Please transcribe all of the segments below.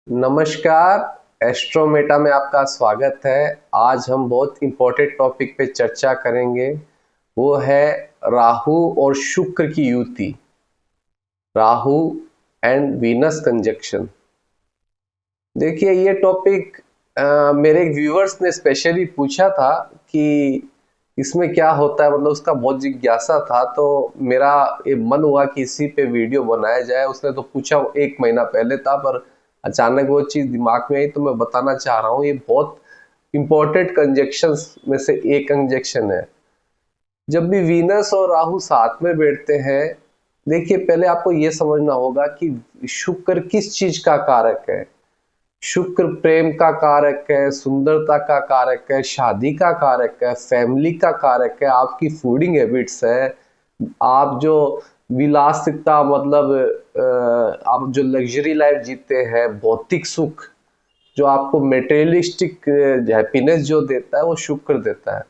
नमस्कार। एस्ट्रोमेटा में आपका स्वागत है। आज हम बहुत इम्पोर्टेंट टॉपिक पे चर्चा करेंगे। वो है राहु और शुक्र की युति, राहु एंड वीनस कंजक्शन। देखिए, ये टॉपिक मेरे व्यूअर्स ने स्पेशली पूछा था कि इसमें क्या होता है, मतलब उसका बहुत जिज्ञासा था, तो मेरा ये मन हुआ कि इसी पे वीडियो बनाया जाए। उसने तो पूछा 1 महीना पहले था, पर अचानक वो चीज़ दिमाग में आई तो मैं बताना चाह रहा हूँ। ये बहुत इंपॉर्टेंट कंजक्शंस में से एक कंजक्शन है। जब भी वीनस और राहु साथ में बैठते हैं, देखिए पहले आपको ये समझना होगा कि शुक्र किस चीज का कारक है। शुक्र प्रेम का कारक है, सुंदरता का कारक है, शादी का कारक है, फैमिली का कारक है, आपकी फूडिंग हैबिट्स है, आप जो विलासिता मतलब आप जो लग्जरी लाइफ जीते हैं, भौतिक सुख जो आपको मेटेरियलिस्टिक हैप्पीनेस जो देता है वो शुक्र देता है।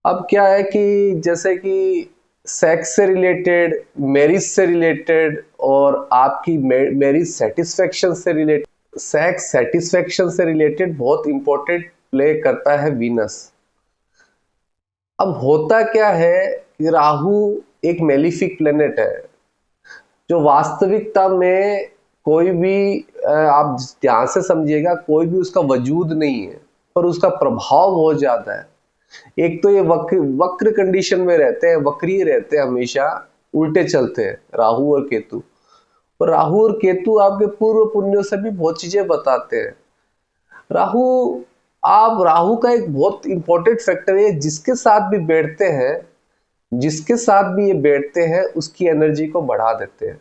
अब क्या है कि जैसे कि सेक्स से रिलेटेड, मैरिज से रिलेटेड और आपकी मैरिज सेटिस्फेक्शन से रिलेटेड, सेक्स सेटिस्फेक्शन से रिलेटेड बहुत इंपॉर्टेंट प्ले करता है वीनस। अब होता क्या है कि राहु एक मेलिफिक प्लेनेट है जो वास्तविकता में कोई भी आप ध्यान से समझिएगा, कोई भी उसका वजूद नहीं है, पर उसका प्रभाव बहुत ज्यादा है। एक तो ये वक्र वक्र कंडीशन में रहते हैं, वक्रीय रहते हैं, हमेशा उल्टे चलते हैं राहु और केतु। और राहु और केतु आपके पूर्व पुण्यों से भी बहुत चीजें बताते हैं। राहु राहु का एक बहुत इंपॉर्टेंट फैक्टर है, जिसके साथ भी बैठते हैं, जिसके साथ भी ये बैठते हैं उसकी एनर्जी को बढ़ा देते हैं।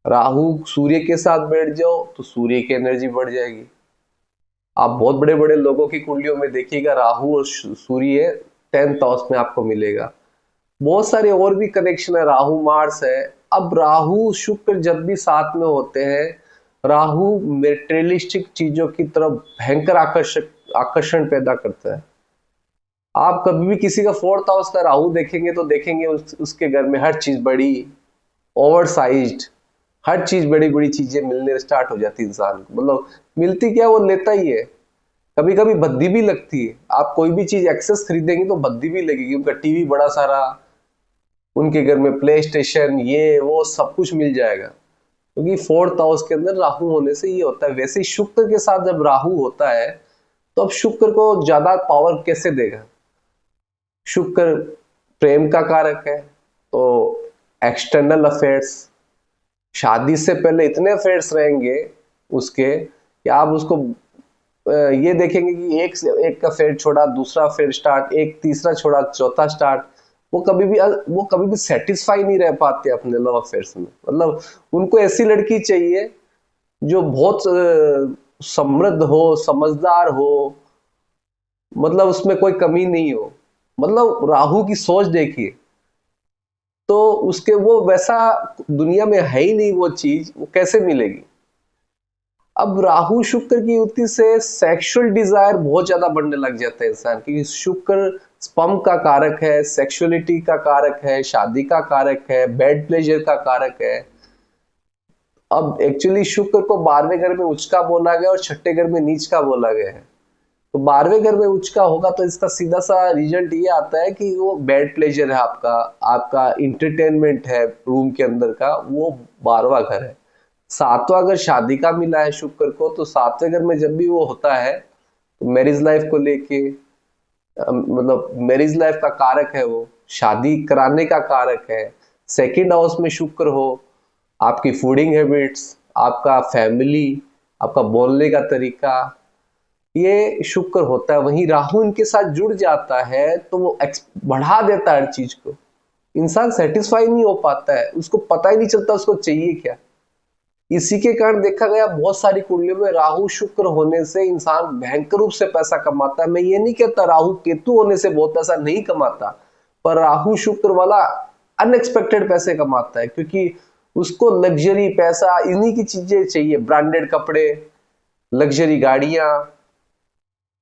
राहु सूर्य के साथ बैठ जाओ तो सूर्य की एनर्जी बढ़ जाएगी। आप बहुत बड़े बड़े लोगों की कुंडलियों में देखिएगा, राहु और सूर्य 10th हाउस में आपको मिलेगा। बहुत सारे और भी कनेक्शन है, राहु मार्स है। अब राहु शुक्र जब भी साथ में होते हैं, राहु मेटेरियलिस्टिक चीजों की तरफ भयंकर आकर्षण पैदा करता है। आप कभी भी किसी का 4th हाउस का राहु देखेंगे तो देखेंगे उसके घर में हर चीज बड़ी, ओवर साइज्ड, हर चीज बड़ी बड़ी चीजें मिलने स्टार्ट हो जाती है इंसान को। मतलब मिलती क्या, वो लेता ही है। कभी कभी भद्दी भी लगती है। आप कोई भी चीज एक्सेस खरीदेंगे तो भद्दी भी लगेगी। उनका टीवी बड़ा सारा, उनके घर में प्ले स्टेशन, ये वो सब कुछ मिल जाएगा, क्योंकि 4th हाउस के अंदर राहु होने से ये होता है। वैसे ही शुक्र के साथ जब राहु होता है तो अब शुक्र को ज्यादा पावर कैसे देगा। शुक्र प्रेम का कारक है, तो एक्सटर्नल अफेयर्स, शादी से पहले इतने अफेयर्स रहेंगे उसके कि आप उसको ये देखेंगे कि एक का अफेयर छोड़ा, दूसरा अफेयर स्टार्ट, एक तीसरा छोड़ा, चौथा स्टार्ट। वो कभी भी सेटिस्फाई नहीं रह पाते अपने लव अफेयर्स में। मतलब उनको ऐसी लड़की चाहिए जो बहुत समृद्ध हो, समझदार हो, मतलब उसमें कोई कमी नहीं हो। मतलब राहु की सोच देखिए, तो उसके वो वैसा दुनिया में है ही नहीं, वो चीज वो कैसे मिलेगी। अब राहु शुक्र की युति से सेक्सुअल डिजायर बहुत ज्यादा बढ़ने लग जाता है इंसान की। शुक्र स्पर्म का कारक है, सेक्सुअलिटी का कारक है, शादी का कारक है, बेड प्लेजर का कारक है। अब एक्चुअली शुक्र को 12वें घर में उच्च का बोला गया और 6ठे घर में नीच का बोला गया है। तो 12वें घर में उच्च का होगा तो इसका सीधा सा रिजल्ट ये आता है कि वो बेड प्लेजर है, आपका आपका इंटरटेनमेंट है रूम के अंदर का, वो 12वां घर है। 7वां घर शादी का मिला है शुक्र को, तो 7वें घर में जब भी वो होता है तो मैरिज लाइफ को लेके, मतलब मैरिज लाइफ का कारक है, वो शादी कराने का कारक है। सेकंड हाउस में शुक्र हो, आपकी फूडिंग हैबिट्स, आपका फैमिली, आपका बोलने का तरीका, ये शुक्र होता है। वहीं राहु इनके साथ जुड़ जाता है तो वो बढ़ा देता है हर चीज को। इंसान सेटिस्फाई नहीं हो पाता है, उसको पता ही नहीं चलता उसको चाहिए क्या। इसी के कारण देखा गया बहुत सारी कुंडलियों में राहु शुक्र होने से इंसान भयंकर रूप से पैसा कमाता है। मैं ये नहीं कहता राहु केतु होने से बहुत पैसा नहीं कमाता, पर राहु शुक्र वाला अनएक्सपेक्टेड पैसे कमाता है, क्योंकि उसको लग्जरी पैसा, इन्हीं की चीजें चाहिए, ब्रांडेड कपड़े, लग्जरी गाड़ियां,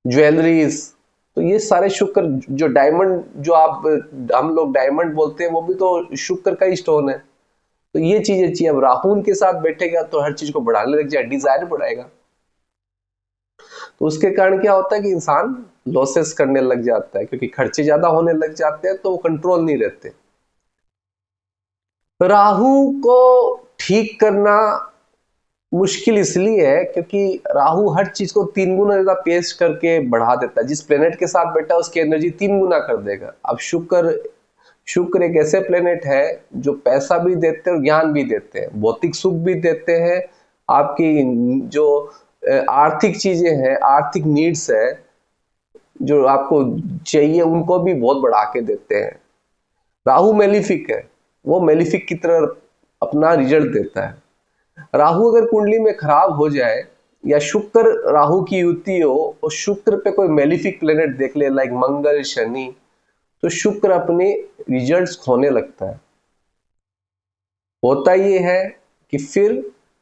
ज्वेलरीज। तो ये सारे शुक्र, जो डायमंड, जो आप हम लोग डायमंड बोलते हैं, वो भी तो शुक्र का ही स्टोन है। तो ये चीजें चाहिए। अब राहु उनके साथ बैठेगा तो हर चीज को बढ़ाने लग जाएगा, डिजायर बढ़ाएगा। तो उसके कारण क्या होता है कि इंसान लॉसेस करने लग जाता है, क्योंकि खर्चे ज्यादा होने लग जाते हैं तो वो कंट्रोल नहीं रहते। राहु को ठीक करना मुश्किल इसलिए है क्योंकि राहु हर चीज को 3 गुना ज्यादा पेश करके बढ़ा देता है। जिस प्लेनेट के साथ बैठा है उसकी एनर्जी 3 गुना कर देगा। अब शुक्र एक ऐसे प्लेनेट है जो पैसा भी देते हैं और ज्ञान भी देते हैं, भौतिक सुख भी देते हैं। आपकी जो आर्थिक चीजें हैं, आर्थिक नीड्स है जो आपको चाहिए, उनको भी बहुत बढ़ा के देते हैं। राहु मेलिफिक है, वो मेलिफिक की तरह अपना रिजल्ट देता है। राहु अगर कुंडली में खराब हो जाए या शुक्र राहु की युति हो और शुक्र पे कोई मेलिफिक प्लेनेट देख ले, लाइक मंगल शनि, तो शुक्र अपने रिजल्ट्स खोने लगता है। होता ये है कि फिर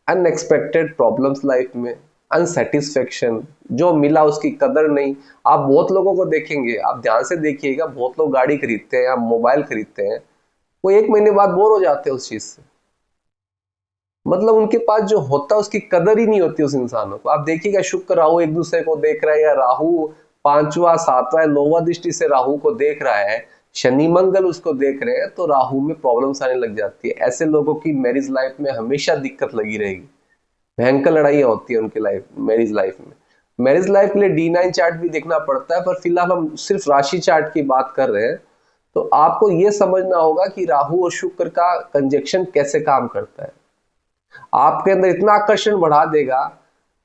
अनएक्सपेक्टेड प्रॉब्लम्स लाइफ में, अनसेटिस्फेक्शन, जो मिला उसकी कदर नहीं। आप बहुत लोगों को देखेंगे, आप ध्यान से देखिएगा, बहुत लोग गाड़ी खरीदते हैं या मोबाइल खरीदते हैं, वो 1 महीने बाद बोर हो जाते हैं उस चीज से। मतलब उनके पास जो होता है उसकी कदर ही नहीं होती उस इंसानों को। आप देखिएगा शुक्र राहु एक दूसरे को देख रहा है, या राहु 5वां 7वां 9वां दृष्टि से राहु को देख रहा है, शनि मंगल उसको देख रहे हैं, तो राहु में प्रॉब्लम्स आने लग जाती है। ऐसे लोगों की मैरिज लाइफ में हमेशा दिक्कत लगी रहेगी, भयंकर लड़ाइयाँ होती है उनकी मैरिज लाइफ में। मैरिज लाइफ के लिए D9 चार्ट भी देखना पड़ता है, पर फिलहाल हम सिर्फ राशि चार्ट की बात कर रहे हैं। तो आपको यह समझना होगा कि राहु और शुक्र का कंजक्शन कैसे काम करता है। आपके अंदर इतना आकर्षण बढ़ा देगा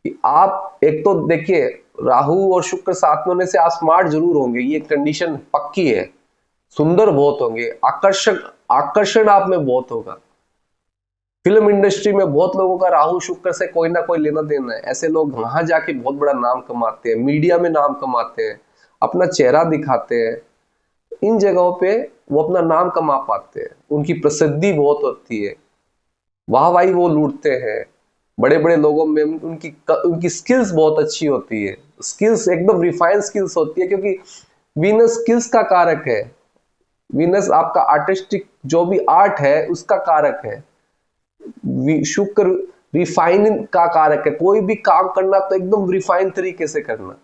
कि आप, एक तो देखिए राहु और शुक्र साथ में होने से आप स्मार्ट जरूर होंगे, ये कंडीशन पक्की है। सुंदर बहुत होंगे, आकर्षण आप में बहुत होगा। फिल्म इंडस्ट्री में बहुत लोगों का राहु शुक्र से कोई ना कोई लेना देना है। ऐसे लोग वहां जाके बहुत बड़ा नाम कमाते हैं, मीडिया में नाम कमाते हैं, अपना चेहरा दिखाते हैं। इन जगहों पे वो अपना नाम कमा पाते हैं, उनकी प्रसिद्धि बहुत होती है, वाहवाही वो लूटते हैं। बड़े बड़े लोगों में उनकी स्किल्स बहुत अच्छी होती है, स्किल्स एकदम रिफाइंड स्किल्स होती है, क्योंकि वीनस स्किल्स का कारक है। वीनस आपका आर्टिस्टिक जो भी आर्ट है उसका कारक है। शुक्र रिफाइनिंग का कारक है। कोई भी काम करना तो एकदम रिफाइंड तरीके से करना,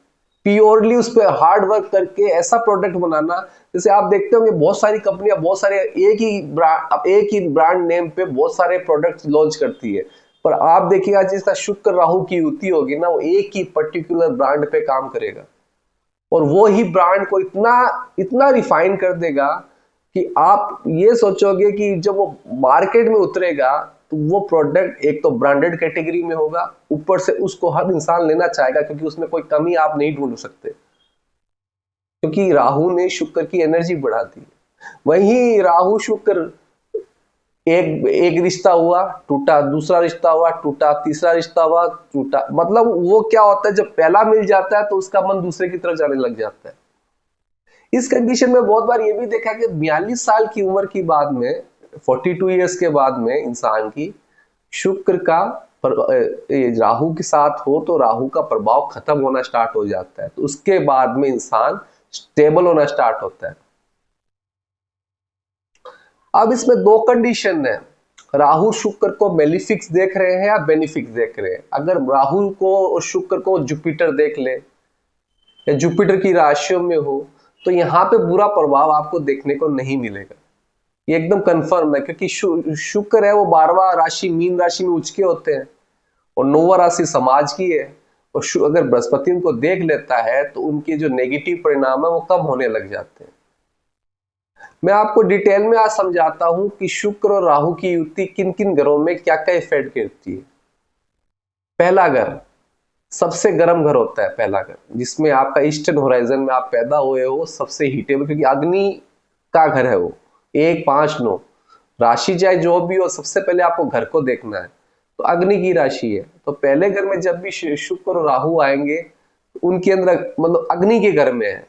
प्योरली उस पर हार्ड वर्क करके ऐसा प्रोडक्ट बनाना। जैसे आप देखते होंगे बहुत सारी कंपनियां बहुत सारे एक ही ब्रांड नेम पे बहुत सारे प्रोडक्ट लॉन्च करती है, पर आप देखिएगा जिसका शुक्र राहु की युति होगी ना, वो एक ही पर्टिकुलर ब्रांड पे काम करेगा और वो ही ब्रांड को इतना रिफाइन कर देगा कि आप ये सोचोगे कि जब वो मार्केट में उतरेगा तो वो प्रोडक्ट एक तो ब्रांडेड कैटेगरी में होगा, ऊपर से उसको हर इंसान लेना चाहेगा, क्योंकि उसमें कोई कमी आप नहीं ढूंढ सकते, क्योंकि राहु ने शुक्र की एनर्जी बढ़ा दी। वहीं राहु शुक्र एक रिश्ता हुआ टूटा, दूसरा रिश्ता हुआ टूटा, तीसरा रिश्ता हुआ टूटा। मतलब वो क्या होता है, जब पहला मिल जाता है तो उसका मन दूसरे की तरफ जाने लग जाता है। इस कंडीशन में बहुत बार ये भी देखा कि 42 साल की उम्र की बाद में, 42 इयर्स के बाद में इंसान की शुक्र का राहु के साथ हो तो राहु का प्रभाव खत्म होना स्टार्ट हो जाता है, तो उसके बाद में इंसान स्टेबल होना स्टार्ट होता है। अब इसमें 2 कंडीशन है, राहु शुक्र को मेलिफिक्स देख रहे हैं या बेनिफिक्स देख रहे हैं। अगर राहु को और शुक्र को जुपिटर देख ले या जुपिटर की राशियों में हो तो यहाँ पे बुरा प्रभाव आपको देखने को नहीं मिलेगा, ये एकदम कंफर्म है। क्योंकि शुक्र है वो 12वां राशि मीन राशि में उच्च के होते हैं और 9वां राशि समाज की है, और अगर बृहस्पति उनको देख लेता है तो उनके जो नेगेटिव परिणाम है वो कम होने लग जाते हैं। मैं आपको डिटेल में आज समझाता हूं कि शुक्र और राहु की युति किन किन घरों में क्या क्या इफेक्ट करती है। पहला घर सबसे गर्म घर होता है, पहला घर जिसमें आपका ईस्टर्न होराइजन में आप पैदा हुए हो, सबसे हीटेबल, क्योंकि अग्नि का घर है वो। 1 5 9 राशि चाहे जो भी हो, सबसे पहले आपको घर को देखना है, तो अग्नि की राशि है। तो पहले घर में जब भी शुक्र और राहु आएंगे उनके अंदर मतलब अग्नि के घर में है,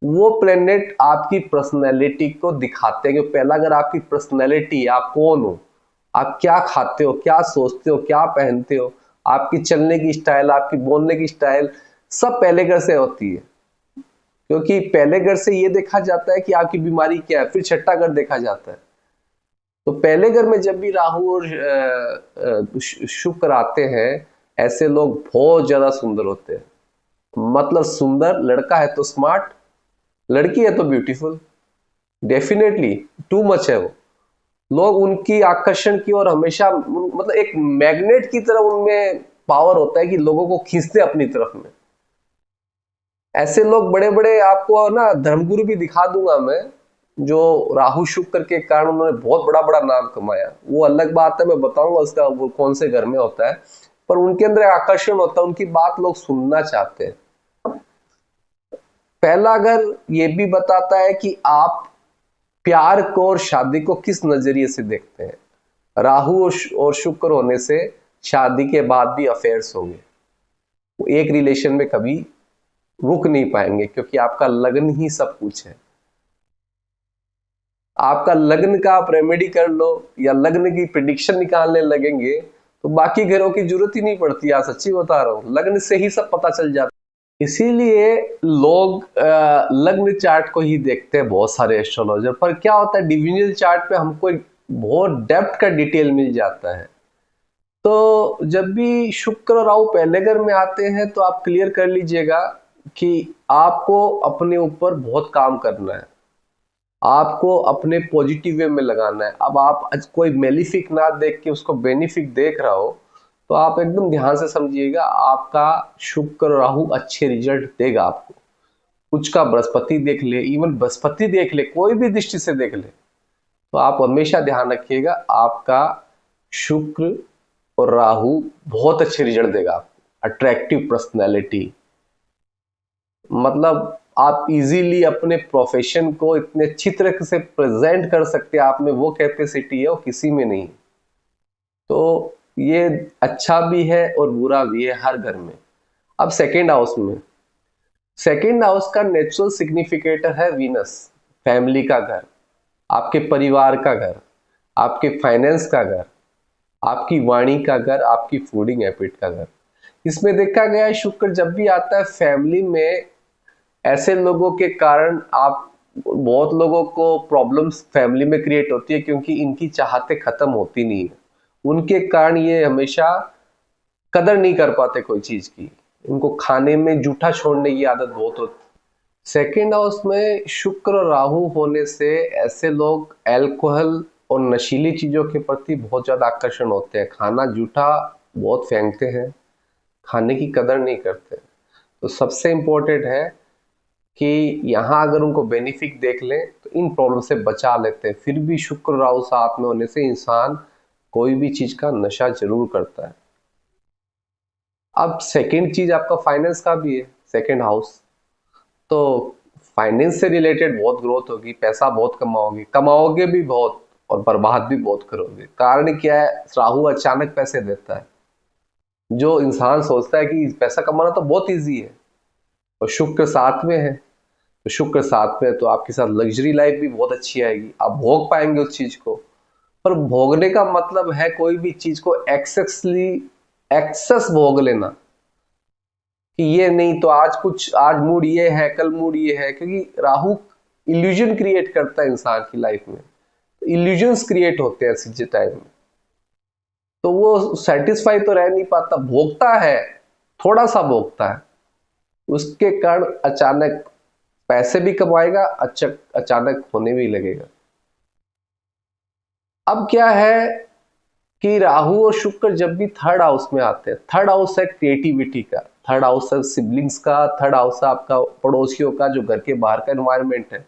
वो प्लेनेट आपकी पर्सनैलिटी को दिखाते हैं। पहला घर आपकी पर्सनैलिटी, आप कौन हो, आप क्या खाते हो, क्या सोचते हो, क्या पहनते हो, आपकी चलने की स्टाइल, आपकी बोलने की स्टाइल, सब पहले घर से होती है। क्योंकि पहले घर से ये देखा जाता है कि आपकी बीमारी क्या है, फिर छठा घर देखा जाता है। तो पहले घर में जब भी राहु और शुक्र आते हैं, ऐसे लोग बहुत ज्यादा सुंदर होते हैं। मतलब सुंदर, लड़का है तो स्मार्ट, लड़की है तो ब्यूटीफुल, डेफिनेटली टू मच है वो। लोग उनकी आकर्षण की और हमेशा मतलब एक मैग्नेट की तरह उनमें पावर होता है कि लोगों को खींचते अपनी तरफ में। ऐसे लोग बड़े बड़े, आपको ना धर्मगुरु भी दिखा दूंगा मैं, जो राहु शुक्र के कारण उन्होंने बहुत बड़ा बड़ा नाम कमाया। वो अलग बात है, मैं बताऊंगा उसका वो कौन से घर में होता है, पर उनके अंदर आकर्षण होता है, उनकी बात लोग सुनना चाहते हैं। पहला घर ये भी बताता है कि आप प्यार को और शादी को किस नजरिए से देखते हैं। राहु और शुक्र होने से शादी के बाद भी अफेयर्स होंगे, वो एक रिलेशन में कभी रुक नहीं पाएंगे, क्योंकि आपका लग्न ही सब कुछ है। आपका लग्न का आप रेमेडी कर लो या लग्न की प्रिडिक्शन निकालने लगेंगे तो बाकी घरों की जरूरत ही नहीं पड़ती। यार सच्ची बता रहा हूं, लग्न से ही सब पता चल जाता है। इसीलिए लोग लग्न चार्ट को ही देखते हैं, बहुत सारे एस्ट्रोलॉजर। पर क्या होता है, डिविजनल चार्ट पे हमको बहुत डेप्थ का डिटेल मिल जाता है। तो जब भी शुक्र और राहु पहले घर में आते हैं तो आप क्लियर कर लीजिएगा कि आपको अपने ऊपर बहुत काम करना है, आपको अपने पॉजिटिव वे में लगाना है। अब आप कोई मेलिफिक ना देख के उसको बेनिफिक देख रहा हो तो आप एकदम ध्यान से समझिएगा, आपका शुक्र राहु अच्छे रिजल्ट देगा आपको। कुछ का बृहस्पति देख ले, इवन बृहस्पति देख ले, कोई भी दृष्टि से देख ले, तो आप हमेशा ध्यान रखिएगा आपका शुक्र और राहु बहुत अच्छे रिजल्ट देगा आपको। अट्रैक्टिव पर्सनैलिटी, मतलब आप इजीली अपने प्रोफेशन को इतने अच्छी तरह से प्रेजेंट कर सकते हैं, आप में वो कैपेसिटी है वो किसी में नहीं। तो ये अच्छा भी है और बुरा भी है हर घर में। अब सेकेंड हाउस में, सेकेंड हाउस का नेचुरल सिग्निफिकेटर है वीनस, फैमिली का घर, आपके परिवार का घर, आपके फाइनेंस का घर, आपकी वाणी का घर, आपकी फूडिंग हैबिट का घर। इसमें देखा गया है शुक्र जब भी आता है फैमिली में, ऐसे लोगों के कारण आप बहुत लोगों को प्रॉब्लम्स फैमिली में क्रिएट होती है, क्योंकि इनकी चाहते खत्म होती नहीं है। उनके कारण ये हमेशा कदर नहीं कर पाते कोई चीज की, इनको खाने में जूठा छोड़ने की आदत बहुत होती है। सेकेंड हाउस में शुक्र और राहु होने से ऐसे लोग अल्कोहल और नशीली चीजों के प्रति बहुत ज्यादा आकर्षण होते हैं, खाना जूठा बहुत फेंकते हैं, खाने की कदर नहीं करते। तो सबसे इम्पोर्टेंट है कि यहाँ अगर उनको बेनिफिट देख लें तो इन प्रॉब्लम से बचा लेते हैं। फिर भी शुक्र राहु साथ में होने से इंसान कोई भी चीज का नशा जरूर करता है। अब सेकेंड चीज आपका फाइनेंस का भी है, सेकेंड हाउस। तो फाइनेंस से रिलेटेड बहुत ग्रोथ होगी, पैसा बहुत कमाओगे, कमाओगे भी बहुत और बर्बाद भी बहुत करोगे। कारण क्या है, राहु अचानक पैसे देता है। जो इंसान सोचता है कि पैसा कमाना तो बहुत इजी है, और शुक्र साथ में है, तो शुक्र साथ में तो आपके साथ लग्जरी लाइफ भी बहुत अच्छी आएगी, आप भोग पाएंगे उस चीज को। पर भोगने का मतलब है कोई भी चीज को एक्सेस भोग लेना, कि ये नहीं तो आज मूड ये है, कल मूड ये है। क्योंकि राहु इल्यूजन क्रिएट करता है इंसान की लाइफ में, इल्यूजन्स क्रिएट होते हैं ऐसे टाइम में, तो वो सेटिस्फाई तो रह नहीं पाता, भोगता है, थोड़ा सा भोगता है, उसके कारण अचानक पैसे भी कमाएगा, अचानक होने भी लगेगा। अब क्या है कि राहु और शुक्र जब भी थर्ड हाउस में आते हैं, थर्ड हाउस है क्रिएटिविटी का, थर्ड हाउस है सिबलिंग्स का, थर्ड हाउस है आपका पड़ोसियों का, जो घर के बाहर का एनवायरनमेंट है।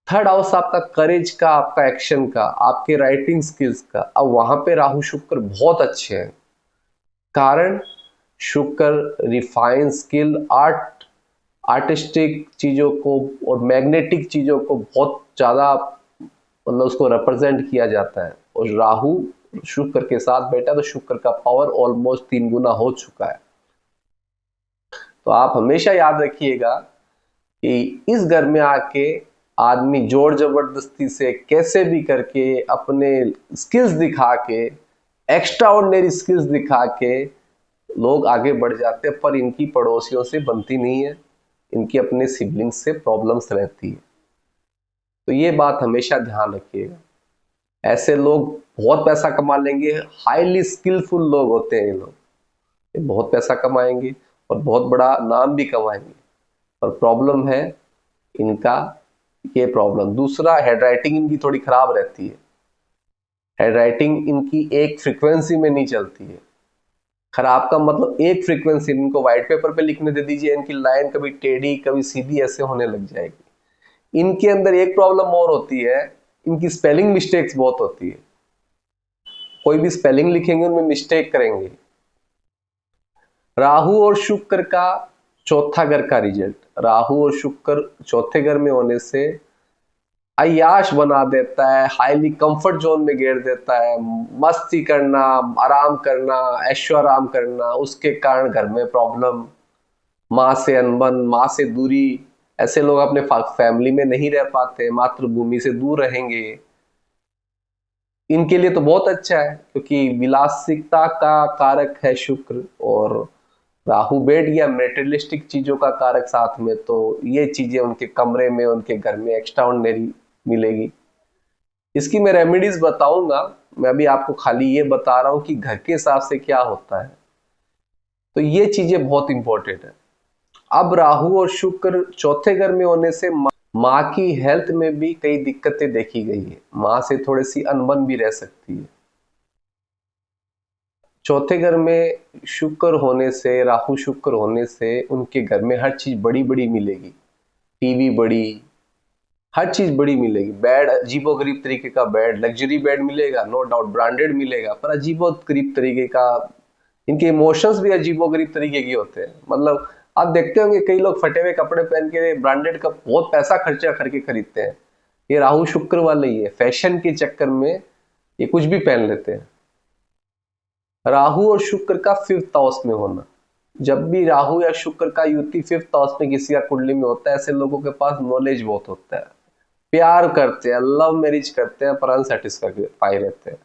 थर्ड हाउस आपका करेज का, आपका एक्शन का, आपके राइटिंग स्किल्स का। अब वहां पे राहु शुक्र बहुत अच्छे हैं, कारण शुक्र रिफाइन स्किल, आर्टिस्टिक चीजों को और मैग्नेटिक चीजों को बहुत ज्यादा, मतलब उसको रिप्रेजेंट किया जाता है। और राहु शुक्र के साथ बैठा तो शुक्र का पावर ऑलमोस्ट 3 गुना हो चुका है। तो आप हमेशा याद रखिएगा कि इस घर में आके आदमी जोर जबरदस्ती से कैसे भी करके अपने स्किल्स दिखा के, एक्स्ट्रा ऑर्डिनरी स्किल्स दिखा के लोग आगे बढ़ जाते हैं, पर इनकी पड़ोसियों से बनती नहीं है, इनकी अपने सिबलिंग्स से प्रॉब्लम्स रहती है। तो ये बात हमेशा ध्यान रखिएगा। ऐसे लोग बहुत पैसा कमा लेंगे, हाईली स्किलफुल लोग होते हैं ये लोग, ये बहुत पैसा कमाएंगे और बहुत बड़ा नाम भी कमाएंगे। पर प्रॉब्लम है इनका ये प्रॉब्लम। दूसरा, हैंडराइटिंग इनकी थोड़ी खराब रहती है, हैंडराइटिंग इनकी एक फ्रीक्वेंसी में नहीं चलती है। खराब का मतलब एक फ्रीक्वेंसी, इनको व्हाइट पेपर पे लिखने दे दीजिए, इनकी लाइन कभी टेढ़ी कभी सीधी ऐसे होने लग जाएगी। इनके अंदर एक प्रॉब्लम और होती है, इनकी स्पेलिंग मिस्टेक्स बहुत होती है, कोई भी स्पेलिंग लिखेंगे उनमें मिस्टेक करेंगे। राहु और शुक्र का चौथा घर का रिजल्ट, राहु और शुक्र चौथे घर में होने से अय्याश बना देता है, हाईली कंफर्ट जोन में घेर देता है, मस्ती करना, आराम करना, ऐशो आराम करना, उसके कारण घर में प्रॉब्लम, माँ से अनबन, माँ से दूरी, ऐसे लोग अपने फैमिली में नहीं रह पाते, मातृभूमि से दूर रहेंगे। इनके लिए तो बहुत अच्छा है क्योंकि विलासिकता का कारक है शुक्र, और राहु बैठ गया मेटेरियलिस्टिक चीजों का कारक साथ में, तो ये चीजें उनके कमरे में, उनके घर में एक्स्ट्राऑर्डिनरी मिलेगी। इसकी मैं रेमेडीज बताऊंगा, मैं अभी आपको खाली ये बता रहा हूं कि घर के हिसाब से क्या होता है, तो ये चीजें बहुत इंपॉर्टेंट है। अब राहु और शुक्र चौथे घर में होने से माँ की हेल्थ में भी कई दिक्कतें देखी गई है, माँ से थोड़ी सी अनबन भी रह सकती है। चौथे घर में शुक्र होने से, राहु शुक्र होने से उनके घर में हर चीज बड़ी बड़ी मिलेगी, टीवी बड़ी, हर चीज बड़ी मिलेगी। बेड अजीबोगरीब तरीके का बेड, लग्जरी बेड मिलेगा, नो डाउट ब्रांडेड मिलेगा, पर अजीबोगरीब तरीके का, इनके इमोशंस भी अजीबोगरीब तरीके के होते हैं। मतलब आप देखते होंगे कई लोग फटे हुए कपड़े पहन के ब्रांडेड का बहुत पैसा खर्चा करके खरीदते हैं, ये राहु शुक्र वाले ही है, फैशन के चक्कर में ये कुछ भी पहन लेते हैं। राहु और शुक्र का 5th हाउस में होना, जब भी राहु या शुक्र का युति 5th हाउस में किसी का कुंडली में होता है, ऐसे लोगों के पास नॉलेज बहुत होता है, प्यार करते हैं, लव मैरिज करते हैं, पर अनसेटिस्फाई रहते हैं,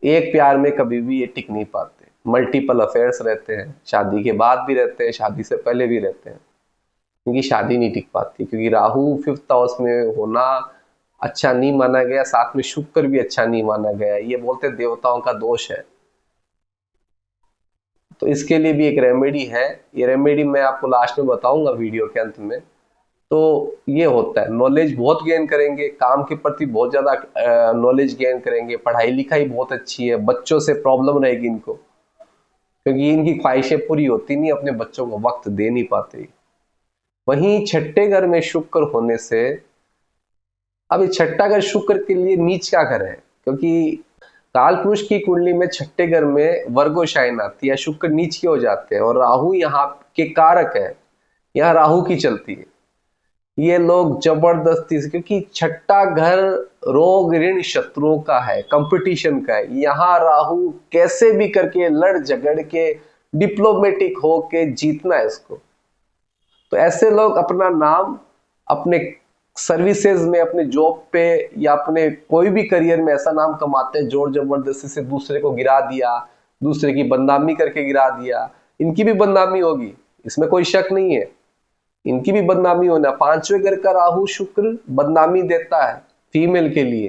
एक प्यार में कभी भी ये टिक नहीं पाते, मल्टीपल अफेयर्स रहते हैं, शादी के बाद भी रहते हैं, शादी से पहले भी रहते हैं, क्योंकि शादी नहीं टिक पाती, क्योंकि राहु 5th हाउस में होना अच्छा नहीं माना गया, साथ में शुक्र भी अच्छा नहीं माना गया, ये बोलते देवताओं का दोष है। तो इसके लिए भी एक रेमेडी है, ये रेमेडी मैं आपको लास्ट में बताऊंगा वीडियो के अंत में। तो ये होता है, नॉलेज बहुत गेन करेंगे, काम के प्रति बहुत ज्यादा नॉलेज गेन करेंगे, पढ़ाई लिखाई बहुत अच्छी है, बच्चों से प्रॉब्लम रहेगी इनको, क्योंकि इनकी ख्वाहिशें पूरी होती नहीं, अपने बच्चों को वक्त दे नहीं पाते। वहीं छठे घर में शुक्र होने से, अब छठा घर शुक्र के लिए नीच का घर है, क्योंकि काल पुरुष की कुंडली में छठे घर में वर्गो शाइन आती है, शुक्र नीच के हो जाते हैं, और राहु यहाँ के कारक है, यहाँ राहु की चलती है। ये लोग जबरदस्ती से, क्योंकि छठा घर रोग ऋण शत्रुओं का है, कंपटीशन का है, यहाँ राहु कैसे भी करके लड़ झगड़ के डिप्लोमेटिक हो के जीतना है इसको। तो ऐसे लोग अपना नाम अपने सर्विसेज में, अपने जॉब पे या अपने कोई भी करियर में ऐसा नाम कमाते हैं, जोर जबरदस्ती से दूसरे को गिरा दिया, दूसरे की बदनामी करके गिरा दिया, इनकी भी बदनामी होगी, इसमें कोई शक नहीं है, इनकी भी बदनामी होना। 5वें घर का राहु शुक्र बदनामी देता है फीमेल के लिए,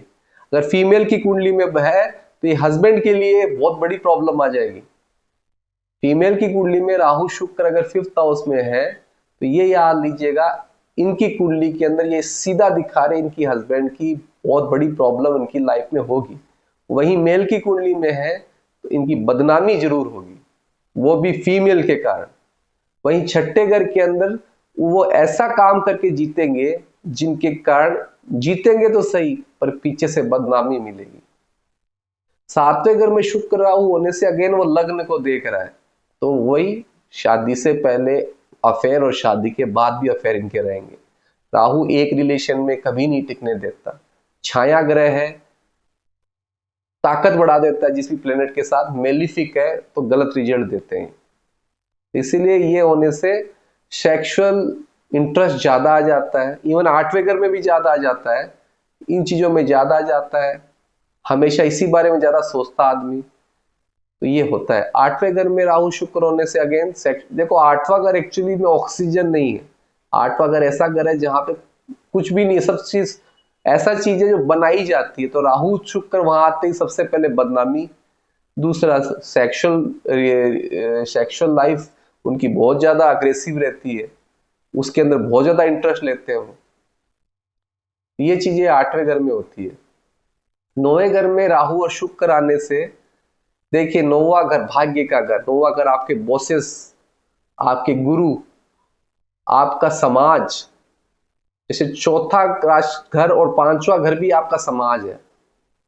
अगर फीमेल की कुंडली में है तो ये हस्बैंड के लिए बहुत बड़ी प्रॉब्लम आ जाएगी। फीमेल की कुंडली में राहु शुक्र अगर 5th हाउस में है तो ये याद लीजिएगा, इनकी कुंडली के अंदर ये सीधा दिखा रहे इनकी हस्बैंड की बहुत बड़ी प्रॉब्लम इनकी लाइफ में होगी। वहीं मेल की कुंडली में है तो इनकी बदनामी जरूर होगी, वो भी फीमेल के कारण। वहीं छठे घर के अंदर वो ऐसा काम करके जीतेंगे जिनके कारण जीतेंगे तो सही, पर पीछे से बदनामी मिलेगी। 7वें घर में शुक्र राहु होने से अगेन वो लग्न को देख रहा है, तो वही शादी से पहले अफेयर और शादी के बाद भी अफेयर इनके रहेंगे। राहु एक रिलेशन में कभी नहीं टिकने देता, छाया ग्रह है, ताकत बढ़ा देता है जिस भी प्लेनेट के साथ, मेलिफिक है तो गलत रिजल्ट देते हैं। इसीलिए ये होने से सेक्सुअल इंटरेस्ट ज्यादा आ जाता है, इवन 8वें घर में भी ज्यादा आ जाता है, इन चीजों में ज्यादा आ जाता है, हमेशा इसी बारे में ज्यादा सोचता आदमी, तो ये होता है। 8वें घर में राहु शुक्र होने से अगेन सेक्स, देखो 8वां घर एक्चुअली में ऑक्सीजन नहीं है, 8वां घर ऐसा घर है जहां पे कुछ भी नहीं है, सब चीज ऐसा चीजें जो बनाई जाती है। तो राहु शुक्र वहां आते ही सबसे पहले बदनामी, दूसरा सेक्सुअल लाइफ उनकी बहुत ज्यादा अग्रेसिव रहती है, उसके अंदर बहुत ज्यादा इंटरेस्ट लेते हैं वो। ये चीजें 8वें घर में होती है। 9वें घर में राहु और शुक्र आने से, देखिए 9वां घर भाग्य का घर, 9वां घर आपके बॉसेस, आपके गुरु, आपका समाज। जैसे चौथा राष्ट्र घर और 5वां घर भी आपका समाज है।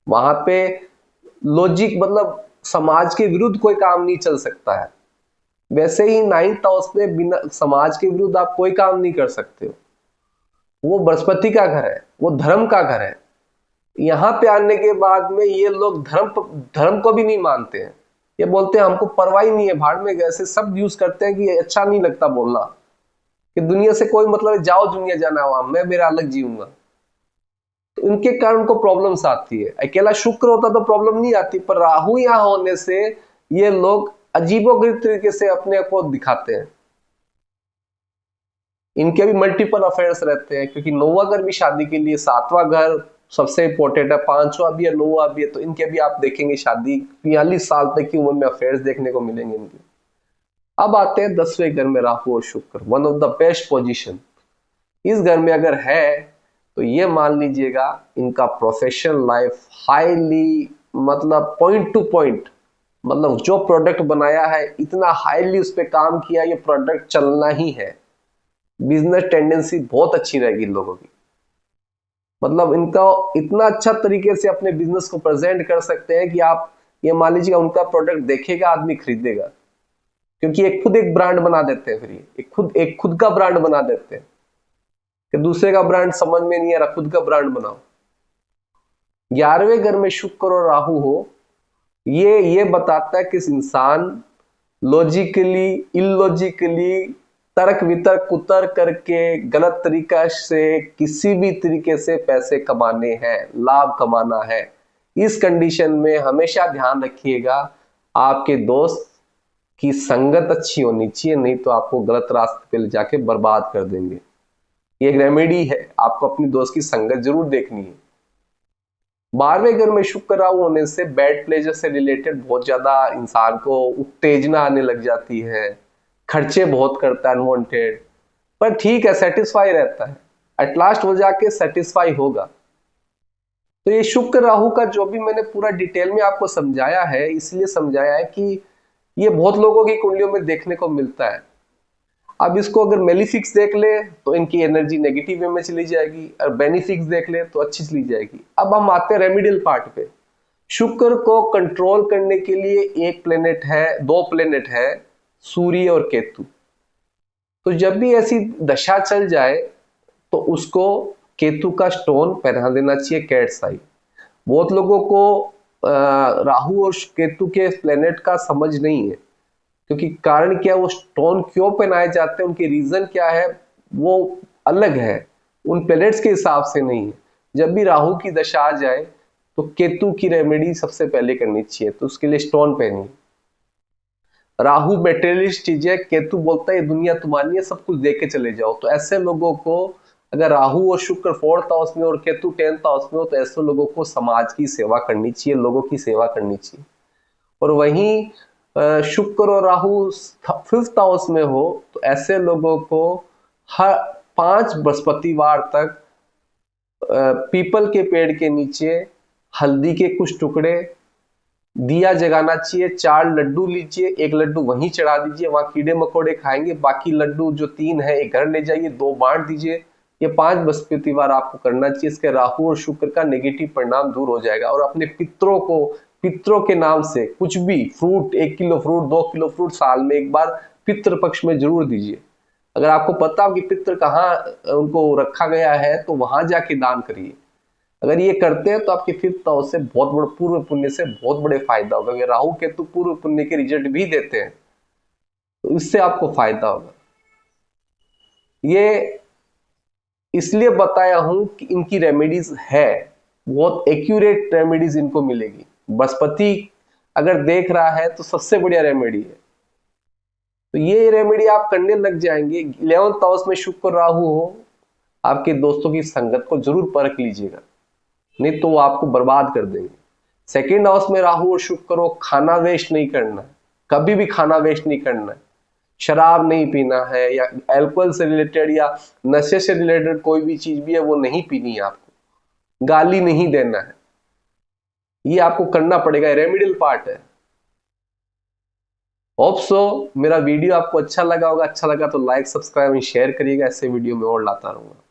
वहां पे लॉजिक मतलब समाज के विरुद्ध कोई काम नहीं चल सकता है। वैसे ही 9th हाउस में बिना समाज के विरुद्ध आप कोई काम नहीं कर सकते हो। वो बृहस्पति का घर है, वो धर्म का घर है। यहाँ पे आने के बाद में ये लोग धर्म को भी नहीं मानते हैं। ये बोलते हैं हमको परवाह ही नहीं है, भाड़ में ऐसे सब यूज करते हैं कि अच्छा नहीं लगता बोलना कि दुनिया से कोई मतलब है, जाओ दुनिया जाना हुआ, मैं मेरा अलग जीऊंगा। तो इनके कारण उनको प्रॉब्लम्स आती है। अकेला शुक्र होता तो प्रॉब्लम नहीं आती, पर राहु यहाँ होने से ये लोग अजीबोगरीब तरीके से अपने को दिखाते हैं। इनके भी मल्टीपल अफेयर्स रहते हैं, क्योंकि 9वां घर भी शादी के लिए, 7वां घर सबसे इंपॉर्टेंट है, 5वां भी है, 9वां भी है। तो इनके भी आप देखेंगे शादी 42 साल तक की उम्र में अफेयर्स देखने को मिलेंगे इनके। अब आते हैं 10वें घर में राहु और शुक्र, one of the best position. इस घर में अगर है तो ये मान लीजिएगा इनका प्रोफेशनल लाइफ हाईली, मतलब पॉइंट टू पॉइंट, मतलब जो प्रोडक्ट बनाया है इतना हाईली उस पर काम किया, ये प्रोडक्ट चलना ही है। बिजनेस टेंडेंसी बहुत अच्छी रहेगी लोगों की। मतलब इनका इतना अच्छा तरीके से अपने बिजनेस को प्रेजेंट कर सकते हैं कि आप ये मान लीजिएगा उनका प्रोडक्ट देखेगा आदमी खरीदेगा, क्योंकि एक खुद एक ब्रांड बना देते हैं। फिर ये एक खुद का ब्रांड बना देते हैं कि दूसरे का ब्रांड समझ में नहीं आ रहा, खुद का ब्रांड बनाओ। 11वें घर में शुक्र और राहु हो, ये बताता है कि इंसान लॉजिकली इलॉजिकली तर्क वितर्क कुतर्क करके गलत तरीका से किसी भी तरीके से पैसे कमाने हैं, लाभ कमाना है। इस कंडीशन में हमेशा ध्यान रखिएगा आपके दोस्त की संगत अच्छी होनी चाहिए, नहीं तो आपको गलत रास्ते पे ले जाके बर्बाद कर देंगे। ये एक रेमेडी है, आपको अपनी दोस्त की संगत जरूर देखनी है। 12वें घर में शुक्र राहु होने से बैड प्लेजर से रिलेटेड बहुत ज्यादा इंसान को उत्तेजना आने लग जाती है, खर्चे बहुत करता है अनवांटेड, पर ठीक है सेटिस्फाई रहता है, एट लास्ट वो जाके सेटिस्फाई होगा। तो ये शुक्र राहु का जो भी मैंने पूरा डिटेल में आपको समझाया है, इसलिए समझाया है कि ये बहुत लोगों की कुंडलियों में देखने को मिलता है। अब इसको अगर मेलिफिक्स देख ले तो इनकी एनर्जी नेगेटिव वे में चली जाएगी, और बेनिफिक्स देख ले तो अच्छी चली जाएगी। अब हम आते हैं रेमिडियल पार्ट पे। शुक्र को कंट्रोल करने के लिए एक प्लेनेट है, दो प्लेनेट है, सूर्य और केतु। तो जब भी ऐसी दशा चल जाए तो उसको केतु का स्टोन पहना देना चाहिए, कैट्स आई। बहुत लोगों को राहु और केतु के प्लेनेट का समझ नहीं है, क्योंकि कारण क्या, वो स्टोन क्यों पहनाए जाते हैं, उनके रीजन क्या है, वो अलग है, उन प्लेनेट्स के हिसाब से नहीं है। जब भी राहु की दशा आ जाए तो केतु की रेमेडी सबसे पहले करनी चाहिए, तो उसके लिए स्टोन पहनिए। राहु मेटेरियलिस्ट चीज है, केतु बोलता है ये दुनिया तुम्हारी है, सब कुछ दे के चले जाओ। तो ऐसे लोगों को, अगर राहु और शुक्र 4th हाउस में और केतु 10th हाउस में हो, तो ऐसे लोगों को समाज की सेवा करनी चाहिए, लोगों की सेवा करनी चाहिए। और वहीं शुक्र और राहु 5th हाउस में हो तो ऐसे लोगों को हर 5 बृहस्पतिवार तक पीपल के पेड़ के नीचे हल्दी के कुछ टुकड़े दिया जगाना चाहिए। 4 लड्डू लीजिए, एक लड्डू वहीं चढ़ा दीजिए, वहां कीड़े मकोड़े खाएंगे। बाकी लड्डू जो 3 है एक घर ले जाइए, 2 बांट दीजिए। ये 5 बृहस्पतिवार आपको करना चाहिए। इसके राहु और शुक्र का नेगेटिव परिणाम दूर हो जाएगा। और अपने पितरों के नाम से कुछ भी fruit, 1 kilo fruit, 2 kilo fruit साल में एक बार पितृ पक्ष में जरूर दीजिए। अगर आपको पता हो कि पितृ कहाँ उनको रखा गया है तो वहां जाके दान करिए। अगर ये करते हैं तो आपके 5th हाउस से बहुत बड़े पूर्व पुण्य से बहुत बड़े फायदा होगा। अगर राहु केतु पूर्व पुण्य के रिजल्ट भी देते हैं तो इससे आपको फायदा होगा। ये इसलिए बताया हूं कि इनकी रेमेडीज है, बहुत एक्यूरेट रेमेडीज इनको मिलेगी। बृहस्पति अगर देख रहा है तो सबसे बढ़िया रेमेडी है। तो ये रेमेडी आप करने लग जाएंगे। 11th हाउस में शुक्र राहु हो, आपके दोस्तों की संगत को जरूर परख लीजिएगा, नहीं तो वो आपको बर्बाद कर देंगे। सेकेंड हाउस में राहु और शुक्र हो, खाना वेस्ट नहीं करना है, कभी भी खाना वेस्ट नहीं करना है, शराब नहीं पीना है या अल्कोहल से रिलेटेड या नशे से रिलेटेड कोई भी चीज भी है वो नहीं पीनी है आपको, गाली नहीं देना है, ये आपको करना पड़ेगा, रेमेडियल पार्ट है। होप सो मेरा वीडियो आपको अच्छा लगा होगा, अच्छा लगा तो लाइक सब्सक्राइब एंड शेयर करिएगा, ऐसे वीडियो में और लाता रहूंगा।